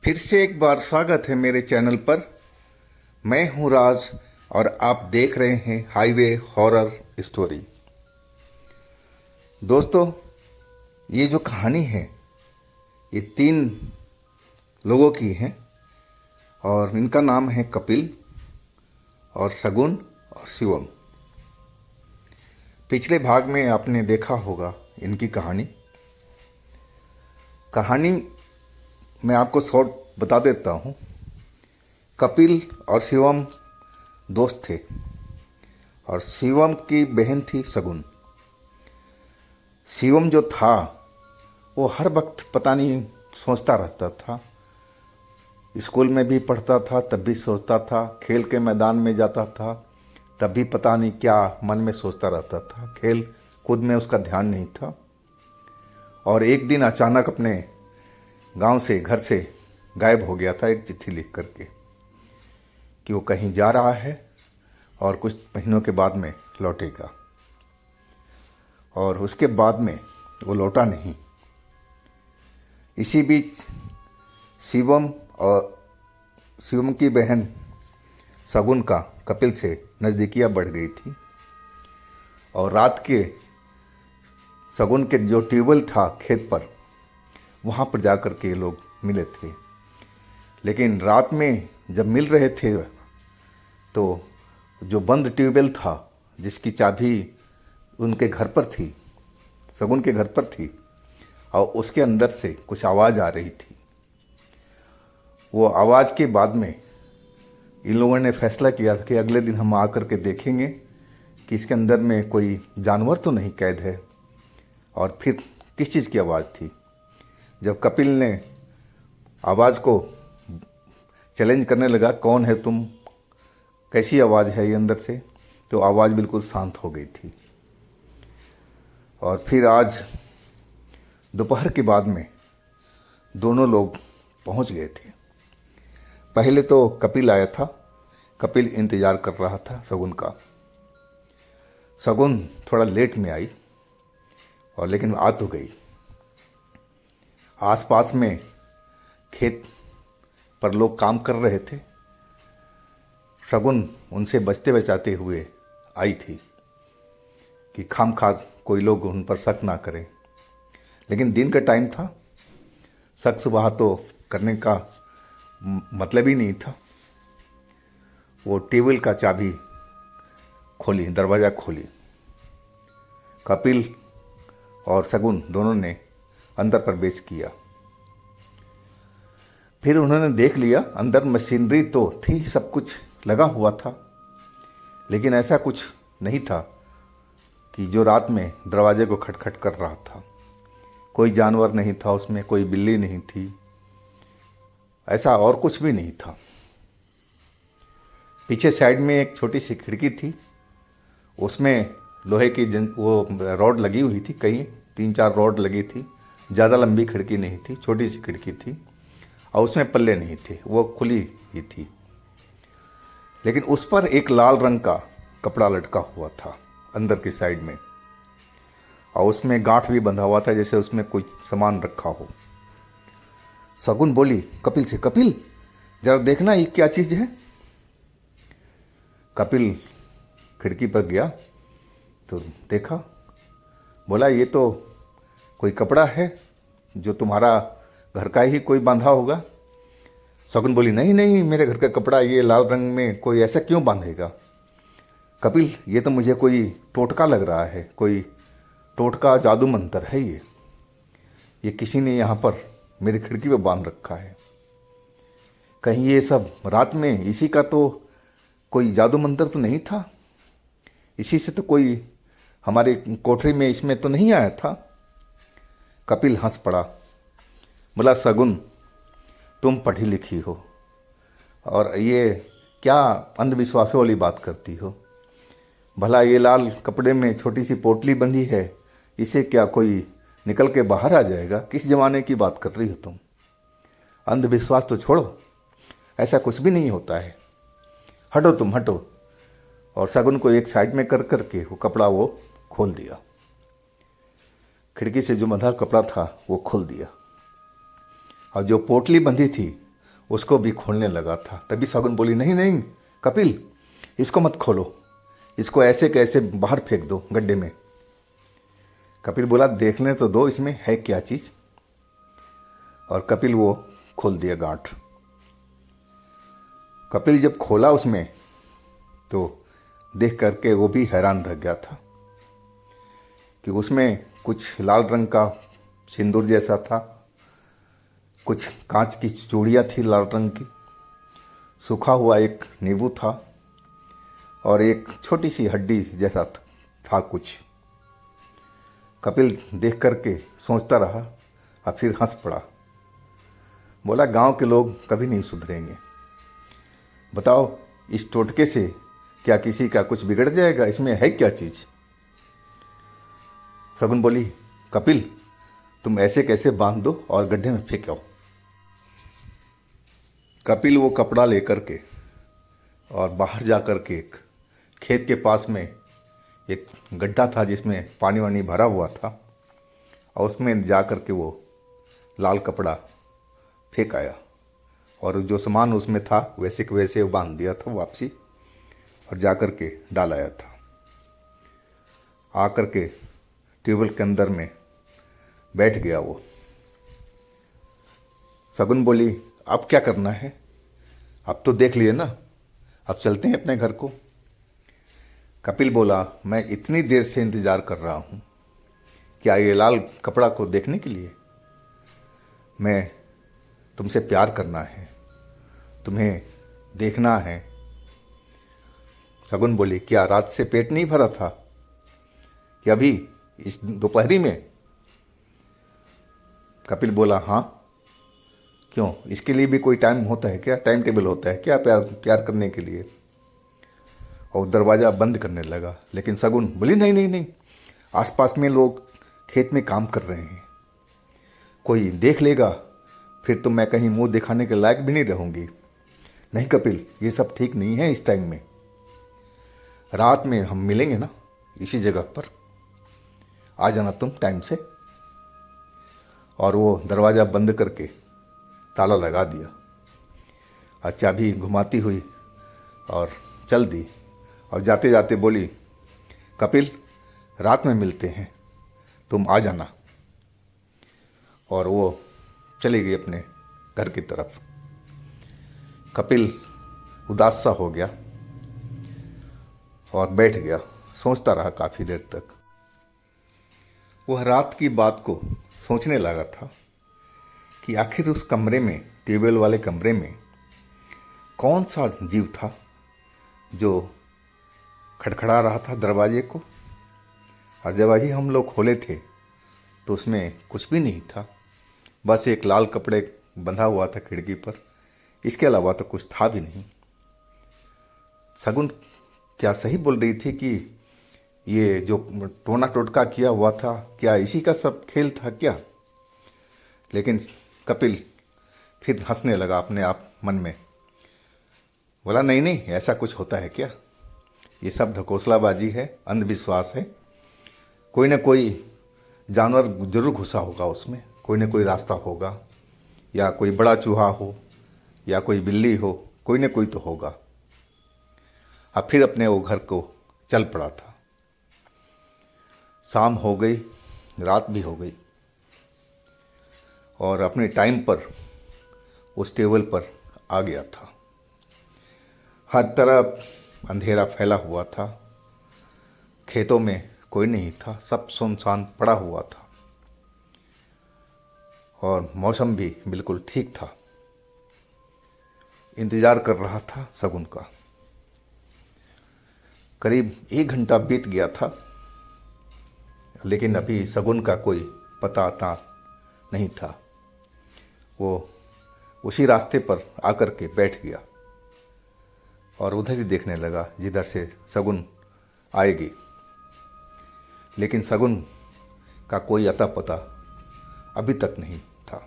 फिर से एक बार स्वागत है मेरे चैनल पर। मैं हूं राज और आप देख रहे हैं हाईवे हॉरर स्टोरी। दोस्तों, ये जो कहानी है ये 3 लोगों की है और इनका नाम है कपिल और शगुन और शिवम। पिछले भाग में आपने देखा होगा इनकी कहानी। मैं आपको शॉर्ट बता देता हूँ। कपिल और शिवम दोस्त थे और शिवम की बहन थी शगुन। शिवम जो था वो हर वक्त पता नहीं सोचता रहता था। स्कूल में भी पढ़ता था तब भी सोचता था, खेल के मैदान में जाता था तब भी पता नहीं क्या मन में सोचता रहता था। खेल कूद में उसका ध्यान नहीं था। और एक दिन अचानक अपने गांव से, घर से गायब हो गया था एक चिट्ठी लिख करके कि वो कहीं जा रहा है और कुछ महीनों के बाद में लौटेगा। और उसके बाद में वो लौटा नहीं। इसी बीच शिवम की बहन शगुन का कपिल से नज़दीकियाँ बढ़ गई थी और रात के शगुन के जो ट्यूबवेल था खेत पर, वहाँ पर जा कर के ये लोग मिले थे। लेकिन रात में जब मिल रहे थे तो जो बंद ट्यूबवेल था, जिसकी चाबी उनके घर पर थी, शगुन के घर पर थी, और उसके अंदर से कुछ आवाज़ आ रही थी। वो आवाज़ के बाद में इन लोगों ने फैसला किया कि अगले दिन हम आकर के देखेंगे कि इसके अंदर में कोई जानवर तो नहीं कैद है। और फिर किस चीज़ की आवाज़ थी। जब कपिल ने आवाज़ को चैलेंज करने लगा, कौन है तुम, कैसी आवाज़ है ये अंदर से, तो आवाज़ बिल्कुल शांत हो गई थी। और फिर आज दोपहर के बाद में दोनों लोग पहुंच गए थे। पहले तो कपिल आया था। कपिल इंतज़ार कर रहा था शगुन का। शगुन थोड़ा लेट में आई और लेकिन आ तो गई। आसपास में खेत पर लोग काम कर रहे थे। शगुन उनसे बचते बचाते हुए आई थी कि खामखा कोई लोग उन पर शक ना करें। लेकिन दिन का टाइम था, शक सुबह तो करने का मतलब ही नहीं था। वो टेबल का चाबी खोली, दरवाज़ा खोली। कपिल और शगुन दोनों ने अंदर प्रवेश किया। फिर उन्होंने देख लिया, अंदर मशीनरी तो थी, सब कुछ लगा हुआ था, लेकिन ऐसा कुछ नहीं था कि जो रात में दरवाजे को खटखट कर रहा था। कोई जानवर नहीं था उसमें, कोई बिल्ली नहीं थी, ऐसा और कुछ भी नहीं था। पीछे साइड में एक छोटी सी खिड़की थी, उसमें लोहे की वो रॉड लगी हुई थी, कहीं 3-4 रॉड लगी थी। ज़्यादा लंबी खिड़की नहीं थी, छोटी सी खिड़की थी और उसमें पल्ले नहीं थे, वो खुली ही थी। लेकिन उस पर एक लाल रंग का कपड़ा लटका हुआ था अंदर की साइड में, और उसमें गांठ भी बंधा हुआ था, जैसे उसमें कोई सामान रखा हो। शगुन बोली कपिल से, कपिल जरा देखना ये क्या चीज़ है। कपिल खिड़की पर गया तो देखा, बोला ये तो कोई कपड़ा है जो तुम्हारा घर का ही कोई बांधा होगा। शगुन बोली नहीं नहीं, मेरे घर का कपड़ा ये लाल रंग में कोई ऐसा क्यों बांधेगा। कपिल, ये तो मुझे कोई टोटका लग रहा है, कोई टोटका जादू मंतर है ये किसी ने यहाँ पर मेरी खिड़की पर बांध रखा है। कहीं ये सब रात में इसी का तो कोई जादू मंतर तो नहीं था, इसी से तो कोई हमारे कोठरी में इसमें तो नहीं आया था। कपिल हंस पड़ा, बोला शगुन तुम पढ़ी लिखी हो और ये क्या अंधविश्वासों वाली बात करती हो। भला ये लाल कपड़े में छोटी सी पोटली बंधी है, इसे क्या कोई निकल के बाहर आ जाएगा। किस ज़माने की बात कर रही हो तुम। अंधविश्वास तो छोड़ो, ऐसा कुछ भी नहीं होता है, हटो तुम हटो। और शगुन को एक साइड में कर करके वो कपड़ा वो खोल दिया। खिड़की से जो बंधा कपड़ा था वो खोल दिया और जो पोटली बंधी थी उसको भी खोलने लगा था। तभी शगुन बोली, नहीं नहीं कपिल, इसको मत खोलो, इसको ऐसे कैसे बाहर फेंक दो गड्ढे में। कपिल बोला, देखने तो दो इसमें है क्या चीज़। और कपिल वो खोल दिया गांठ। कपिल जब खोला उसमें तो देख करके वो भी हैरान रह गया था कि उसमें कुछ लाल रंग का सिंदूर जैसा था, कुछ कांच की चूड़ियाँ थी लाल रंग की, सूखा हुआ एक नींबू था और एक छोटी सी हड्डी जैसा था कुछ। कपिल देख करके सोचता रहा और फिर हंस पड़ा। बोला, गांव के लोग कभी नहीं सुधरेंगे। बताओ, इस टोटके से क्या किसी का कुछ बिगड़ जाएगा? इसमें है क्या चीज़? शगुन बोली, कपिल तुम ऐसे कैसे बांध दो और गड्ढे में फेंको। कपिल वो कपड़ा लेकर के और बाहर जा कर के एक खेत के पास में एक गड्ढा था जिसमें पानी वानी भरा हुआ था, और उसमें जा कर के वो लाल कपड़ा फेंक आया और जो सामान उसमें था वैसे के वैसे बांध दिया था वापसी, और जा कर के डाल आया था। आ कर के ट्यूबवेल के अंदर में बैठ गया वो। शगुन बोली, अब क्या करना है? अब तो देख लिए ना, अब चलते हैं अपने घर को। कपिल बोला, मैं इतनी देर से इंतज़ार कर रहा हूँ, क्या ये लाल कपड़ा को देखने के लिए? मैं तुमसे प्यार करना है, तुम्हें देखना है। शगुन बोली, क्या रात से पेट नहीं भरा था कि अभी इस दोपहरी में? कपिल बोला, हाँ। क्यों, इसके लिए भी कोई टाइम होता है क्या? टाइम टेबल होता है क्या प्यार करने के लिए? और दरवाज़ा बंद करने लगा। लेकिन शगुन बोली, नहीं नहीं नहीं, आसपास में लोग खेत में काम कर रहे हैं, कोई देख लेगा फिर तो मैं कहीं मुंह दिखाने के लायक भी नहीं रहूँगी। नहीं कपिल, ये सब ठीक नहीं है इस टाइम में। रात में हम मिलेंगे ना इसी जगह पर, आ जाना तुम टाइम से। और वो दरवाज़ा बंद करके ताला लगा दिया और चाबी घुमाती हुई और चल दी। और जाते जाते बोली, कपिल रात में मिलते हैं, तुम आ जाना। और वो चली गई अपने घर की तरफ। कपिल उदास सा हो गया और बैठ गया, सोचता रहा काफ़ी देर तक। वह रात की बात को सोचने लगा था कि आखिर उस कमरे में, ट्यूबवेल वाले कमरे में कौन सा जीव था जो खड़खड़ा रहा था दरवाजे को। और जब अभी हम लोग खोले थे तो उसमें कुछ भी नहीं था, बस एक लाल कपड़े बंधा हुआ था खिड़की पर, इसके अलावा तो कुछ था भी नहीं। शगुन क्या सही बोल रही थी कि ये जो टोना टोटका किया हुआ था, क्या इसी का सब खेल था क्या? लेकिन कपिल फिर हंसने लगा अपने आप मन में। बोला, नहीं नहीं, ऐसा कुछ होता है क्या? ये सब ढकोसलाबाजी है, अंधविश्वास है। कोई ना कोई जानवर जरूर घुसा होगा उसमें, कोई ना कोई रास्ता होगा, या कोई बड़ा चूहा हो या कोई बिल्ली हो, कोई ना कोई तो होगा। अब फिर अपने वो घर को चल पड़ा था। शाम हो गई, रात भी हो गई, और अपने टाइम पर उस टेबल पर आ गया था। हर तरफ अंधेरा फैला हुआ था, खेतों में कोई नहीं था, सब सुनसान पड़ा हुआ था, और मौसम भी बिल्कुल ठीक था। इंतज़ार कर रहा था शगुन का। करीब 1 घंटा बीत गया था, लेकिन अभी शगुन का कोई पता आता नहीं था। वो उसी रास्ते पर आकर के बैठ गया और उधर ही देखने लगा जिधर से शगुन आएगी। लेकिन शगुन का कोई अता पता अभी तक नहीं था।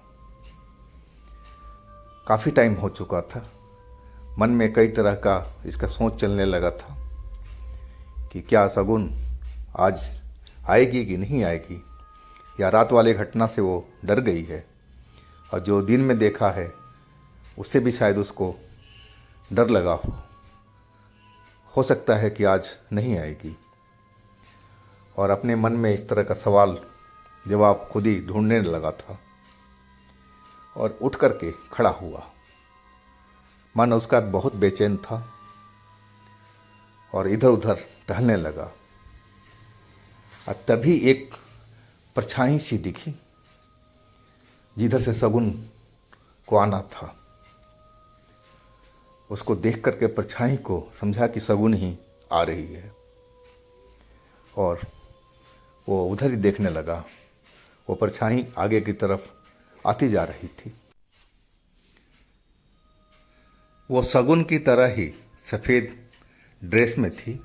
काफ़ी टाइम हो चुका था। मन में कई तरह का इसका सोच चलने लगा था कि क्या शगुन आज आएगी कि नहीं आएगी, या रात वाले घटना से वो डर गई है और जो दिन में देखा है उससे भी शायद उसको डर लगा हो सकता है कि आज नहीं आएगी। और अपने मन में इस तरह का सवाल जवाब खुद ही ढूंढने लगा था और उठ करके खड़ा हुआ। मन उसका बहुत बेचैन था और इधर उधर टहलने लगा। और तभी एक परछाई सी दिखी जिधर से शगुन को आना था। उसको देख करके परछाई को समझा कि शगुन ही आ रही है और वो उधर ही देखने लगा। वो परछाई आगे की तरफ आती जा रही थी। वो शगुन की तरह ही सफ़ेद ड्रेस में थी,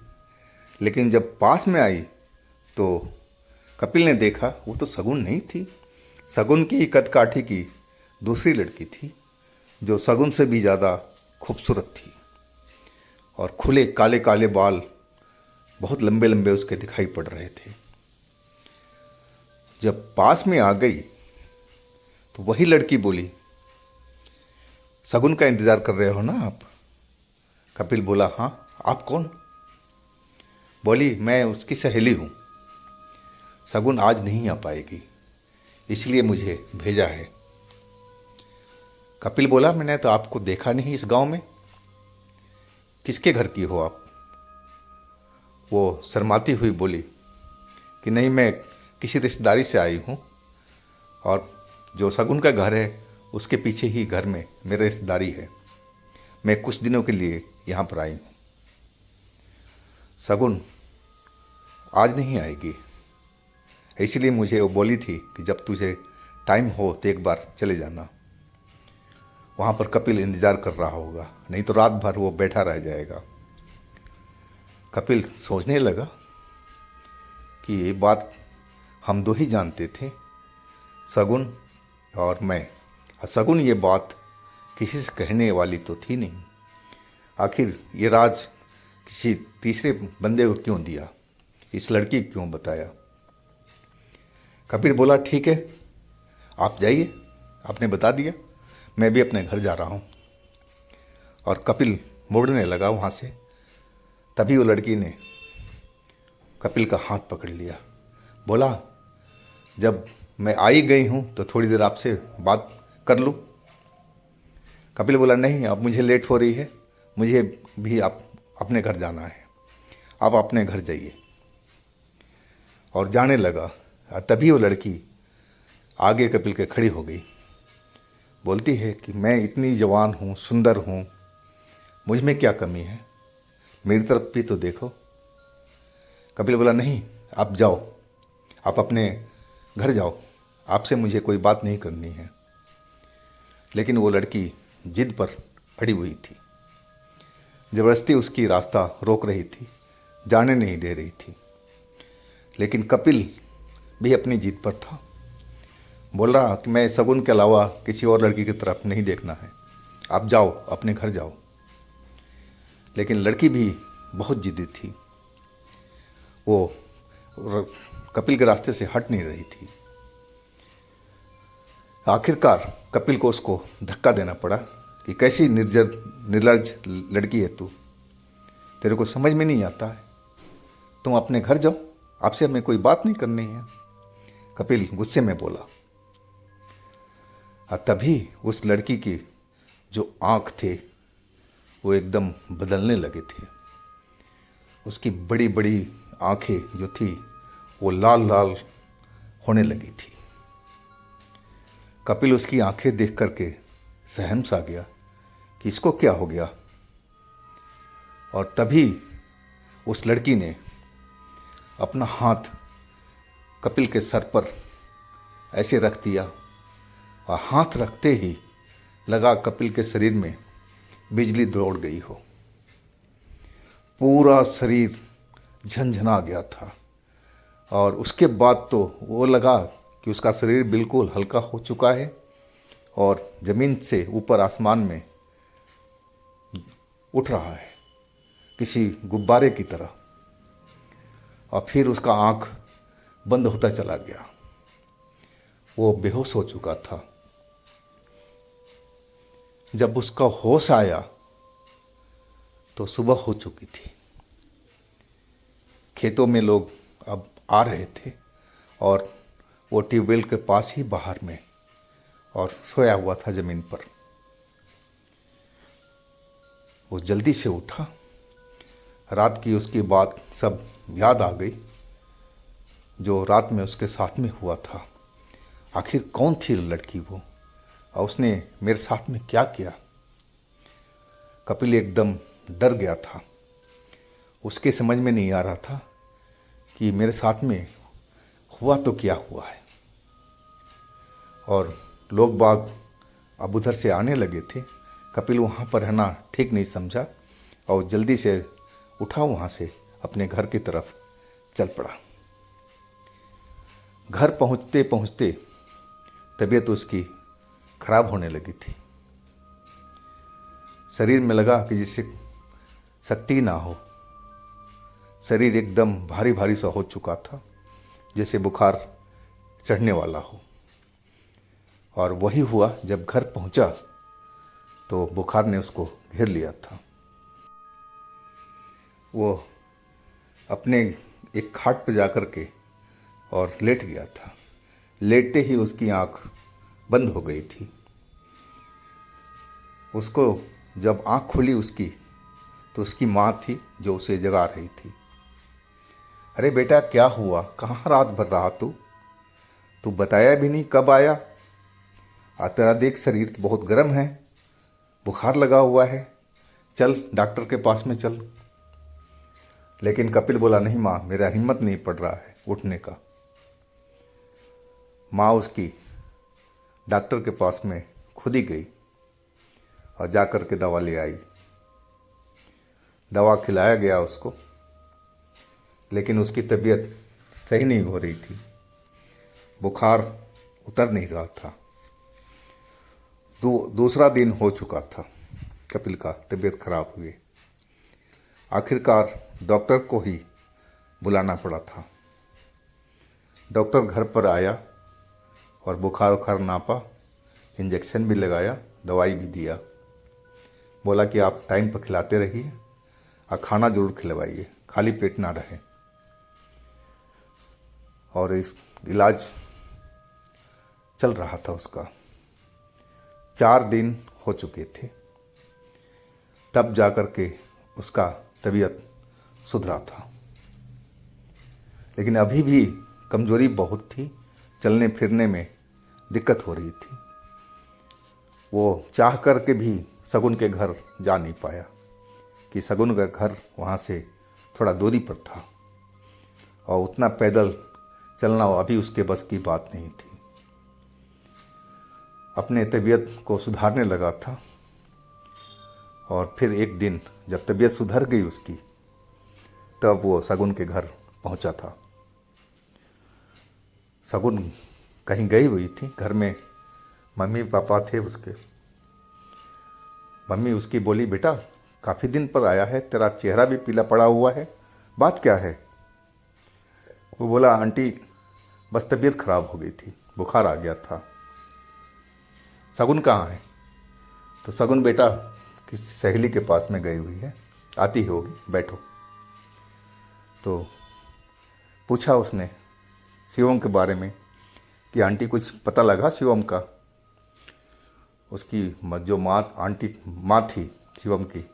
लेकिन जब पास में आई तो कपिल ने देखा वो तो शगुन नहीं थी। शगुन की ही कदकाठी की दूसरी लड़की थी जो शगुन से भी ज़्यादा खूबसूरत थी और खुले काले काले बाल बहुत लंबे लंबे उसके दिखाई पड़ रहे थे। जब पास में आ गई तो वही लड़की बोली, शगुन का इंतज़ार कर रहे हो ना आप? कपिल बोला, हाँ। आप कौन? बोली, मैं उसकी सहेली हूँ। शगुन आज नहीं आ पाएगी, इसलिए मुझे भेजा है। कपिल बोला, मैंने तो आपको देखा नहीं इस गांव में। किसके घर की हो आप? वो शर्माती हुई बोली कि नहीं, मैं किसी रिश्तेदारी से आई हूँ और जो शगुन का घर है उसके पीछे ही घर में मेरी रिश्तेदारी है। मैं कुछ दिनों के लिए यहाँ पर आई हूँ। शगुन आज नहीं आएगी, इसलिए मुझे वो बोली थी कि जब तुझे टाइम हो तो एक बार चले जाना। वहाँ पर कपिल इंतज़ार कर रहा होगा, नहीं तो रात भर वो बैठा रह जाएगा। कपिल सोचने लगा कि ये बात हम दो ही जानते थे, शगुन और मैं। शगुन ये बात किसी से कहने वाली तो थी नहीं। आखिर ये राज किसी तीसरे बंदे को क्यों दिया, इस लड़की को क्यों बताया? कपिल बोला, ठीक है, आप जाइए, आपने बता दिया, मैं भी अपने घर जा रहा हूँ। और कपिल मुड़ने लगा वहाँ से। तभी वो लड़की ने कपिल का हाथ पकड़ लिया। बोला, जब मैं आई गई हूँ तो थोड़ी देर आपसे बात कर लूँ? कपिल बोला, नहीं, अब मुझे लेट हो रही है, मुझे भी आप अपने घर जाना है, आप अपने घर जाइए। और जाने लगा। तभी वो लड़की आगे कपिल के खड़ी हो गई। बोलती है कि मैं इतनी जवान हूँ, सुंदर हूँ, मुझ में क्या कमी है, मेरी तरफ भी तो देखो। कपिल बोला, नहीं, आप जाओ, आप अपने घर जाओ, आपसे मुझे कोई बात नहीं करनी है। लेकिन वो लड़की जिद पर अड़ी हुई थी, ज़बरदस्ती उसकी रास्ता रोक रही थी, जाने नहीं दे रही थी। लेकिन कपिल भी अपनी जिद पर था। बोल रहा कि मैं शगुन के अलावा किसी और लड़की की तरफ नहीं देखना है, आप जाओ, अपने घर जाओ। लेकिन लड़की भी बहुत जिद्दी थी, वो कपिल के रास्ते से हट नहीं रही थी। आखिरकार कपिल को उसको धक्का देना पड़ा कि कैसी निर्लज्ज लड़की है तू, तेरे को समझ में नहीं आता है, तुम अपने घर जाओ, आपसे हमें कोई बात नहीं करनी है। कपिल गुस्से में बोला। और तभी उस लड़की की जो आँख थे वो एकदम बदलने लगे थे। उसकी बड़ी बड़ी आँखें जो थी वो लाल लाल होने लगी थी। कपिल उसकी आंखें देख करके सहम सा गया कि इसको क्या हो गया। और तभी उस लड़की ने अपना हाथ कपिल के सर पर ऐसे रख दिया और हाथ रखते ही लगा कपिल के शरीर में बिजली दौड़ गई हो। पूरा शरीर झंझना गया था और उसके बाद तो वो लगा कि उसका शरीर बिल्कुल हल्का हो चुका है और ज़मीन से ऊपर आसमान में उठ रहा है किसी गुब्बारे की तरह। और फिर उसका आँख बंद होता चला गया, वो बेहोश हो चुका था। जब उसका होश आया तो सुबह हो चुकी थी। खेतों में लोग अब आ रहे थे और वो ट्यूबवेल के पास ही बाहर में और सोया हुआ था ज़मीन पर। वो जल्दी से उठा, रात की उसकी बात सब याद आ गई जो रात में उसके साथ में हुआ था। आखिर कौन थी लड़की वो और उसने मेरे साथ में क्या किया। कपिल एकदम डर गया था। उसके समझ में नहीं आ रहा था कि मेरे साथ में हुआ तो क्या हुआ है। और लोग बाग अब उधर से आने लगे थे। कपिल वहाँ पर रहना ठीक नहीं समझा और जल्दी से उठा, वहाँ से अपने घर की तरफ चल पड़ा। घर पहुँचते पहुँचते तबीयत उसकी खराब होने लगी थी। शरीर में लगा कि जिससे शक्ति ना हो। शरीर एकदम भारी भारी सा हो चुका था, जैसे बुखार चढ़ने वाला हो। और वही हुआ, जब घर पहुंचा तो बुखार ने उसको घेर लिया था। वो अपने एक खाट पर जाकर के और लेट गया था। लेटते ही उसकी आंख बंद हो गई थी। उसको जब आंख खुली उसकी तो उसकी माँ थी जो उसे जगा रही थी। अरे बेटा, क्या हुआ? कहाँ रात भर रहा तू बताया भी नहीं, कब आया? तेरा देख शरीर तो बहुत गर्म है, बुखार लगा हुआ है, चल डॉक्टर के पास में चल। लेकिन कपिल बोला, नहीं माँ, मेरा हिम्मत नहीं पड़ रहा है उठने का। माँ उसकी डॉक्टर के पास में खुद ही गई और जाकर के दवा ले आई। दवा खिलाया गया उसको, लेकिन उसकी तबीयत सही नहीं हो रही थी। बुखार उतर नहीं रहा था। दूसरा दिन हो चुका था कपिल का तबीयत खराब हुए। आखिरकार डॉक्टर को ही बुलाना पड़ा था। डॉक्टर घर पर आया और बुखार उखार नापा, इंजेक्शन भी लगाया, दवाई भी दिया। बोला कि आप टाइम पर खिलाते रहिए और खाना जरूर खिलवाइए, खाली पेट ना रहे। और इस इलाज चल रहा था उसका। 4 दिन हो चुके थे, तब जाकर के उसका तबीयत सुधरा था। लेकिन अभी भी कमजोरी बहुत थी, चलने फिरने में दिक्कत हो रही थी। वो चाह कर के भी शगुन के घर जा नहीं पाया कि शगुन का घर वहाँ से थोड़ा दूरी पर था और उतना पैदल चलना अभी उसके बस की बात नहीं थी। अपने तबीयत को सुधारने लगा था और फिर एक दिन जब तबीयत सुधर गई उसकी, तब वो शगुन के घर पहुंचा था। शगुन कहीं गई हुई थी, घर में मम्मी पापा थे उसके। मम्मी उसकी बोली, बेटा काफ़ी दिन पर आया है, तेरा चेहरा भी पीला पड़ा हुआ है, बात क्या है? वो बोला, आंटी बस तबीयत खराब हो गई थी, बुखार आ गया था। शगुन कहाँ है? तो शगुन बेटा किसी सहेली के पास में गई हुई है, आती होगी, बैठो। तो पूछा उसने शिवम के बारे में कि आंटी कुछ पता लगा शिवम का? उसकी जो माँ थी शिवम की,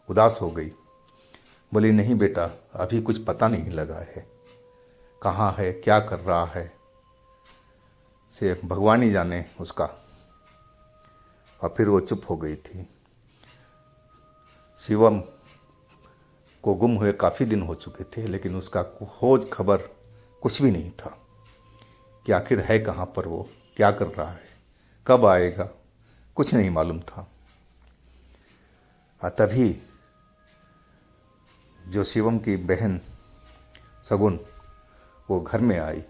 उदास हो गई। बोली, नहीं बेटा, अभी कुछ पता नहीं लगा है, कहाँ है, क्या कर रहा है, से भगवान ही जाने उसका। और फिर वो चुप हो गई थी। शिवम को गुम हुए काफ़ी दिन हो चुके थे, लेकिन उसका खोज खबर कुछ भी नहीं था कि आखिर है कहाँ पर, वो क्या कर रहा है, कब आएगा, कुछ नहीं मालूम था। तभी जो शिवम की बहन शगुन वो घर में आई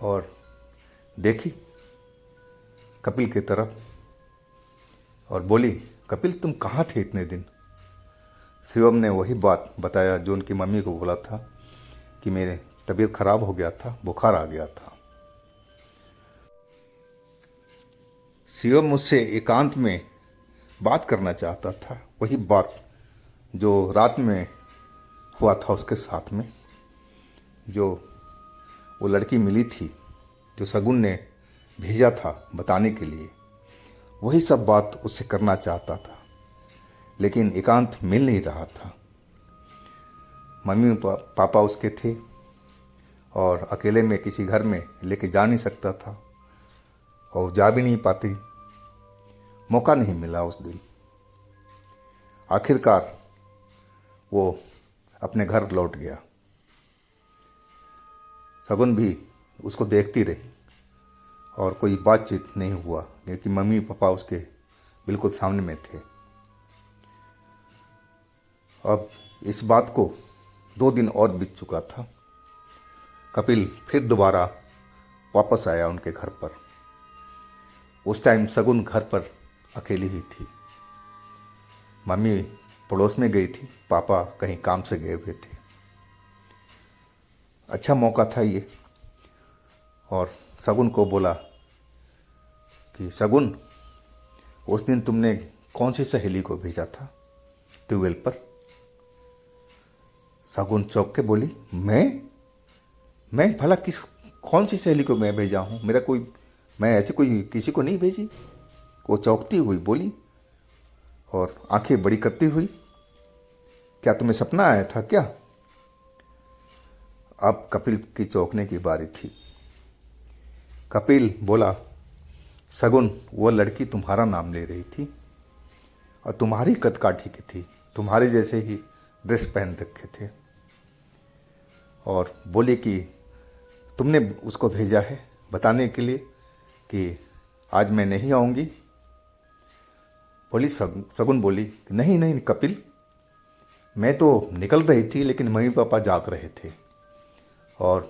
और देखी कपिल की तरफ और बोली, कपिल तुम कहाँ थे इतने दिन? शिवम ने वही बात बताया जो उनकी मम्मी को बोला था कि मेरे तबीयत खराब हो गया था, बुखार आ गया था। शिवम मुझसे एकांत में बात करना चाहता था, वही बात जो रात में हुआ था उसके साथ में। जो वो लड़की मिली थी, जो शगुन ने भेजा था बताने के लिए, वही सब बात उससे करना चाहता था, लेकिन एकांत मिल नहीं रहा था। मम्मी पापा उसके थे और अकेले में किसी घर में लेके जा नहीं सकता था और जा भी नहीं पाती, मौका नहीं मिला उस दिन। आखिरकार वो अपने घर लौट गया। शगुन भी उसको देखती रही और कोई बातचीत नहीं हुआ, क्योंकि मम्मी पापा उसके बिल्कुल सामने में थे। अब इस बात को 2 दिन और बीत चुका था। कपिल फिर दोबारा वापस आया उनके घर पर। उस टाइम शगुन घर पर अकेली ही थी। मम्मी पड़ोस में गई थी, पापा कहीं काम से गए हुए थे। अच्छा मौका था ये। और शगुन को बोला कि शगुन, उस दिन तुमने कौन सी सहेली को भेजा था ट्यूबवेल पर? शगुन चौंक के बोली, मैं भला कौन सी सहेली को मैं भेजा हूँ? मैं ऐसे कोई किसी को नहीं भेजी। वो चौंकती हुई बोली और आंखें बड़ी करती हुई, क्या तुम्हें सपना आया था क्या? अब कपिल की चौंकने की बारी थी। कपिल बोला, शगुन, वो लड़की तुम्हारा नाम ले रही थी और तुम्हारी कद काठी की थी, तुम्हारे जैसे ही ड्रेस पहन रखे थे, और बोले कि तुमने उसको भेजा है बताने के लिए कि आज मैं नहीं आऊँगी। बोली शगुन बोली, नहीं नहीं कपिल, मैं तो निकल रही थी, लेकिन मम्मी पापा जाग रहे थे और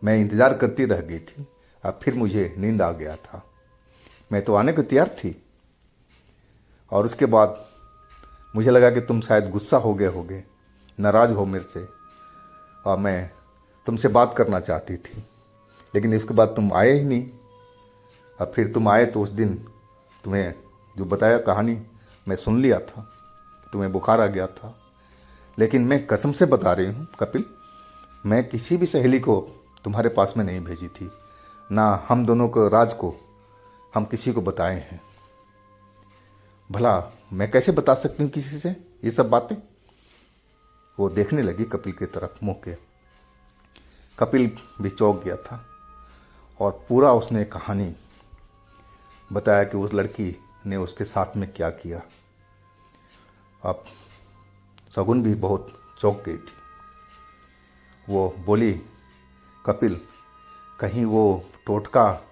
मैं इंतज़ार करती रह गई थी। अब फिर मुझे नींद आ गया था, मैं तो आने को तैयार थी। और उसके बाद मुझे लगा कि तुम शायद गुस्सा हो गए होगे, नाराज़ हो मेरे से, और मैं तुमसे बात करना चाहती थी, लेकिन इसके बाद तुम आए ही नहीं। अब फिर तुम आए तो उस दिन तुम्हें जो बताया कहानी मैं सुन लिया था, तुम्हें बुखार आ गया था। लेकिन मैं कसम से बता रही हूँ कपिल, मैं किसी भी सहेली को तुम्हारे पास में नहीं भेजी थी, ना हम दोनों को राज को हम किसी को बताए हैं। भला मैं कैसे बता सकती हूँ किसी से ये सब बातें? वो देखने लगी कपिल की तरफ मुँह के। कपिल भी चौंक गया था और पूरा उसने कहानी बताया कि उस लड़की ने उसके साथ में क्या किया। अब शगुन भी बहुत चौंक गई थी। वो बोली, कपिल, कहीं वो टोटका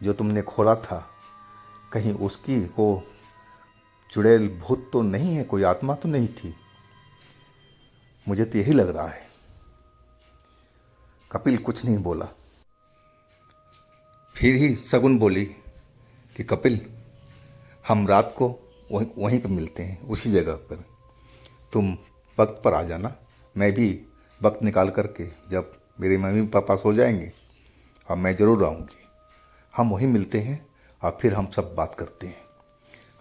जो तुमने खोला था, कहीं उसकी वो चुड़ैल भूत तो नहीं है, कोई आत्मा तो नहीं थी? मुझे तो यही लग रहा है। कपिल कुछ नहीं बोला। फिर ही शगुन बोली कि कपिल, हम रात को वहीं पर मिलते हैं, उसी जगह पर। तुम वक्त पर आ जाना, मैं भी वक्त निकाल करके जब मेरे मम्मी पापा सो जाएंगे, और मैं ज़रूर आऊँगी। हम वहीं मिलते हैं और फिर हम सब बात करते हैं।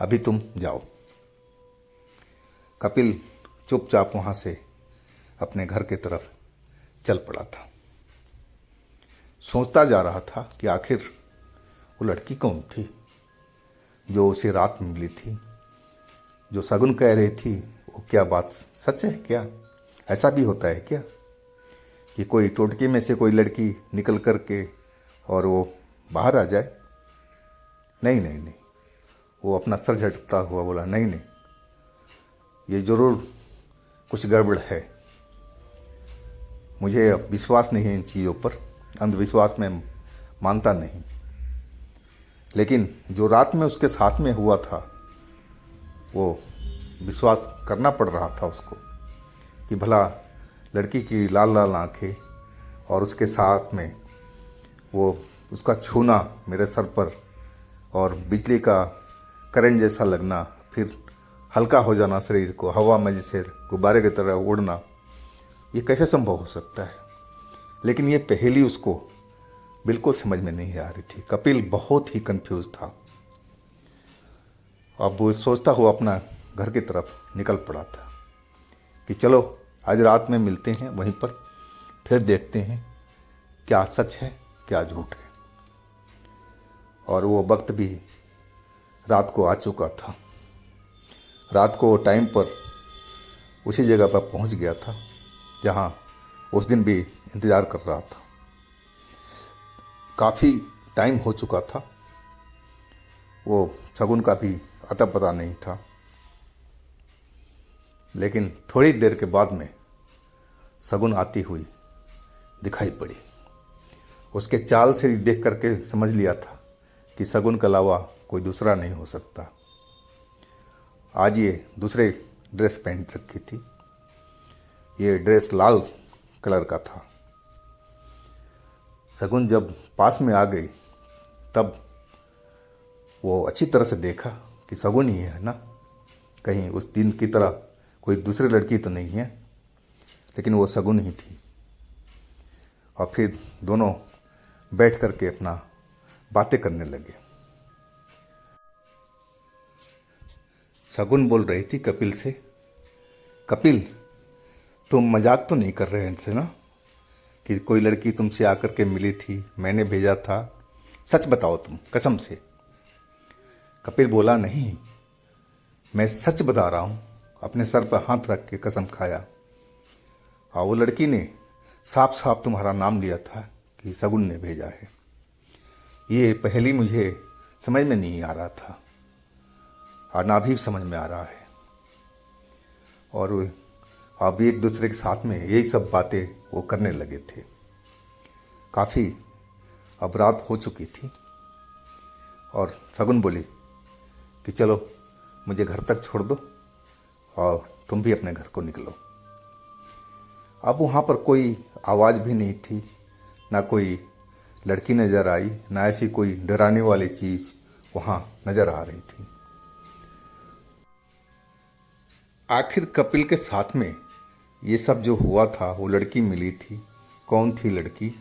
अभी तुम जाओ। कपिल चुपचाप वहाँ से अपने घर की तरफ चल पड़ा था। सोचता जा रहा था कि आखिर वो लड़की कौन थी जो उसे रात में मिली थी। जो शगुन कह रही थी, वो क्या बात सच है क्या? ऐसा भी होता है क्या कि कोई टोटके में से कोई लड़की निकल कर के और वो बाहर आ जाए? नहीं नहीं नहीं, वो अपना सर झटकता हुआ बोला, नहीं नहीं, ये ज़रूर कुछ गड़बड़ है। मुझे अब विश्वास नहीं है इन चीज़ों पर, अंधविश्वास में मानता नहीं। लेकिन जो रात में उसके साथ में हुआ था, वो विश्वास करना पड़ रहा था उसको कि भला लड़की की लाल लाल आँखें और उसके साथ में वो उसका छूना मेरे सर पर और बिजली का करंट जैसा लगना, फिर हल्का हो जाना शरीर को, हवा में जैसे गुब्बारे की तरह उड़ना, ये कैसे संभव हो सकता है? लेकिन ये पहेली उसको बिल्कुल समझ में नहीं आ रही थी। कपिल बहुत ही कंफ्यूज था। अब वो सोचता हुआ अपना घर की तरफ निकल पड़ा था कि चलो आज रात में मिलते हैं वहीं पर, फिर देखते हैं क्या सच है क्या झूठ है। और वो वक्त भी रात को आ चुका था। रात को टाइम पर उसी जगह पर पहुंच गया था जहां उस दिन भी इंतज़ार कर रहा था। काफ़ी टाइम हो चुका था, वो शगुन का भी अता पता नहीं था। लेकिन थोड़ी देर के बाद में शगुन आती हुई दिखाई पड़ी। उसके चाल से देख करके समझ लिया था कि शगुन के अलावा कोई दूसरा नहीं हो सकता। आज ये दूसरे ड्रेस पहन रखी थी। ये ड्रेस लाल कलर का था। शगुन जब पास में आ गई तब वो अच्छी तरह से देखा कि शगुन ही है ना, कहीं उस दिन की तरह कोई दूसरी लड़की तो नहीं है, लेकिन वो शगुन ही थी। और फिर दोनों बैठ करके अपना बातें करने लगे। शगुन बोल रही थी कपिल से, कपिल तुम मजाक तो नहीं कर रहे हैं ना कि कोई लड़की तुमसे आकर के मिली थी, मैंने भेजा था, सच बताओ तुम कसम से। कपिल बोला नहीं, मैं सच बता रहा हूँ। अपने सर पर हाथ रख के कसम खाया। और वो लड़की ने साफ साफ तुम्हारा नाम लिया था कि शगुन ने भेजा है। ये पहली मुझे समझ में नहीं आ रहा था और ना भी समझ में आ रहा है। और अब एक दूसरे के साथ में यही सब बातें वो करने लगे थे। काफ़ी अब रात हो चुकी थी और शगुन बोली कि चलो मुझे घर तक छोड़ दो और तुम भी अपने घर को निकलो। अब वहाँ पर कोई आवाज़ भी नहीं थी, ना कोई लड़की नज़र आई, ना ऐसी कोई डराने वाली चीज़ वहाँ नज़र आ रही थी। आखिर कपिल के साथ में ये सब जो हुआ था, वो लड़की मिली थी, कौन थी लड़की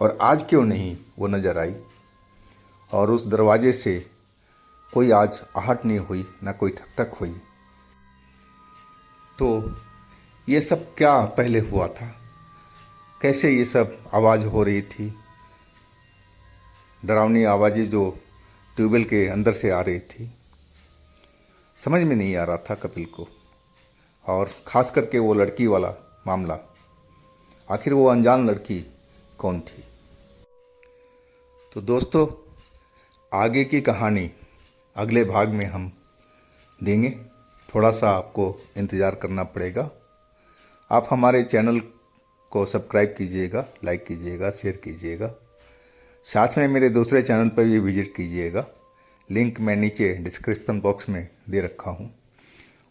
और आज क्यों नहीं वो नज़र आई। और उस दरवाजे से कोई आज आहट नहीं हुई, ना कोई ठक ठक हुई। तो ये सब क्या पहले हुआ था, कैसे ये सब आवाज़ हो रही थी, डरावनी आवाज़ें जो ट्यूबवेल के अंदर से आ रही थी, समझ में नहीं आ रहा था कपिल को। और ख़ास करके वो लड़की वाला मामला, आखिर वो अनजान लड़की कौन थी। तो दोस्तों, आगे की कहानी अगले भाग में हम देंगे। थोड़ा सा आपको इंतज़ार करना पड़ेगा। आप हमारे चैनल को सब्सक्राइब कीजिएगा, लाइक कीजिएगा, शेयर कीजिएगा। साथ में मेरे दूसरे चैनल पर भी विजिट कीजिएगा। लिंक मैं नीचे डिस्क्रिप्शन बॉक्स में दे रखा हूँ।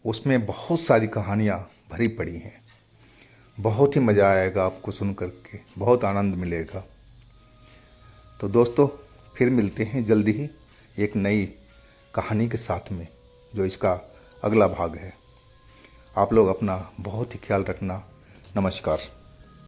उसमें बहुत सारी कहानियाँ भरी पड़ी हैं। बहुत ही मज़ा आएगा आपको सुन करके, बहुत आनंद मिलेगा। तो दोस्तों, फिर मिलते हैं जल्दी ही एक नई कहानी के साथ में, जो इसका अगला भाग है। आप लोग अपना बहुत ही ख्याल रखना। नमस्कार।